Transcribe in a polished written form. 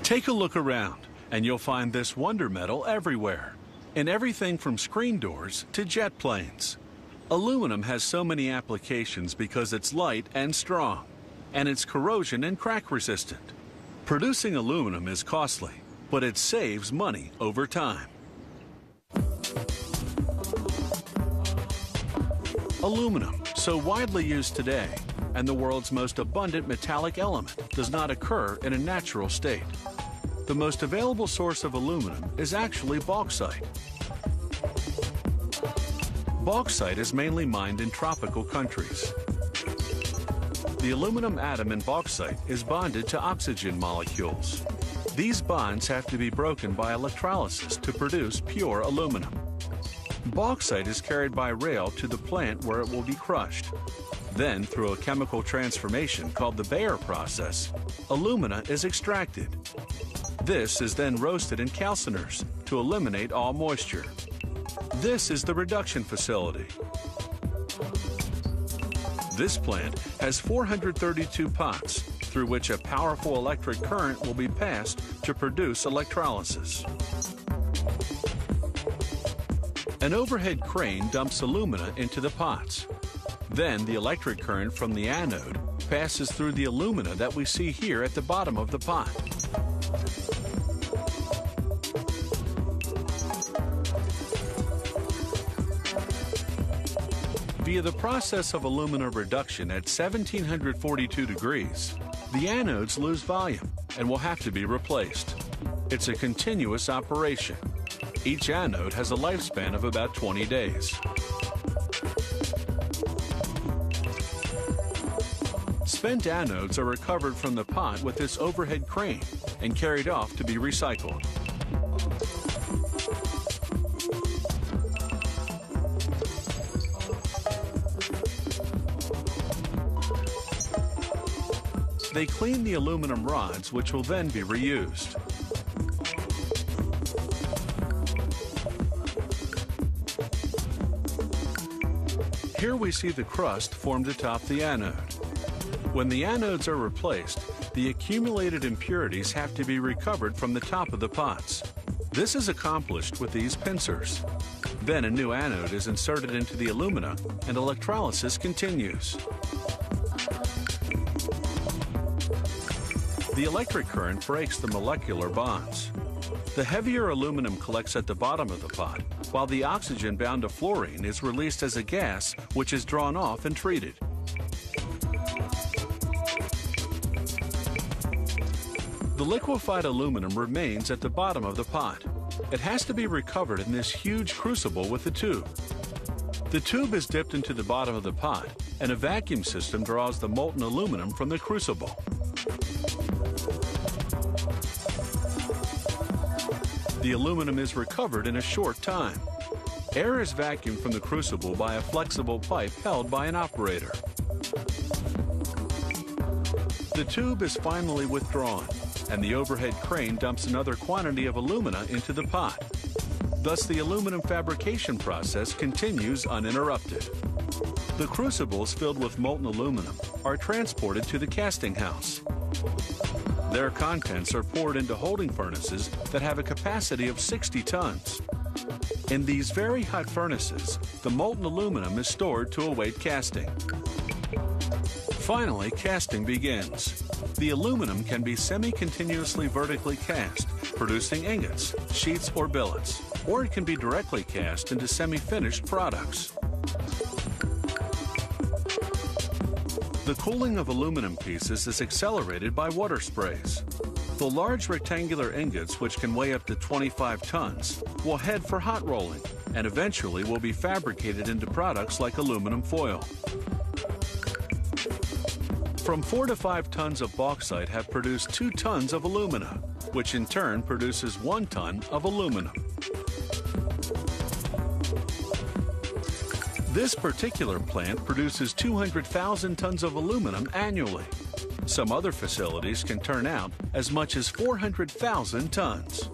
Take a look around, and you'll find this wonder metal everywhere, in everything from screen doors to jet planes. Aluminum has so many applications because it's light and strong, and it's corrosion and crack resistant. Producing aluminum is costly, but it saves money over time. Aluminum, so widely used today, and the world's most abundant metallic element, does not occur in a natural state. The most available source of aluminum is actually bauxite. Bauxite is mainly mined in tropical countries. The aluminum atom in bauxite is bonded to oxygen molecules. These bonds have to be broken by electrolysis to produce pure aluminum. Bauxite is carried by rail to the plant where it will be crushed. Then, through a chemical transformation called the Bayer process, alumina is extracted. This is then roasted in calciners to eliminate all moisture. This is the reduction facility. This plant has 432 pots through which a powerful electric current will be passed to produce electrolysis. An overhead crane dumps alumina into the pots. Then the electric current from the anode passes through the alumina that we see here at the bottom of the pot. Via the process of alumina reduction at 1742 degrees, the anodes lose volume and will have to be replaced. It's a continuous operation. Each anode has a lifespan of about 20 days. Spent anodes are recovered from the pot with this overhead crane and carried off to be recycled. They clean the aluminum rods, which will then be reused. Here we see the crust formed atop the anode. When the anodes are replaced, the accumulated impurities have to be recovered from the top of the pots. This is accomplished with these pincers. Then a new anode is inserted into the alumina and electrolysis continues. The electric current breaks the molecular bonds. The heavier aluminum collects at the bottom of the pot, while the oxygen bound to fluorine is released as a gas, which is drawn off and treated. The liquefied aluminum remains at the bottom of the pot. It has to be recovered in this huge crucible with a tube. The tube is dipped into the bottom of the pot, and a vacuum system draws the molten aluminum from the crucible. The aluminum is recovered in a short time. Air is vacuumed from the crucible by a flexible pipe held by an operator. The tube is finally withdrawn, and the overhead crane dumps another quantity of alumina into the pot. Thus, the aluminum fabrication process continues uninterrupted. The crucibles filled with molten aluminum are transported to the casting house. Their contents are poured into holding furnaces that have a capacity of 60 tons. In these very hot furnaces, the molten aluminum is stored to await casting. Finally, casting begins. The aluminum can be semi-continuously vertically cast, producing ingots, sheets, or billets, or it can be directly cast into semi-finished products. The cooling of aluminum pieces is accelerated by water sprays. The large rectangular ingots, which can weigh up to 25 tons, will head for hot rolling and eventually will be fabricated into products like aluminum foil. From 4 to 5 tons of bauxite have produced 2 tons of alumina, which in turn produces 1 ton of aluminum. This particular plant produces 200,000 tons of aluminum annually. Some other facilities can turn out as much as 400,000 tons.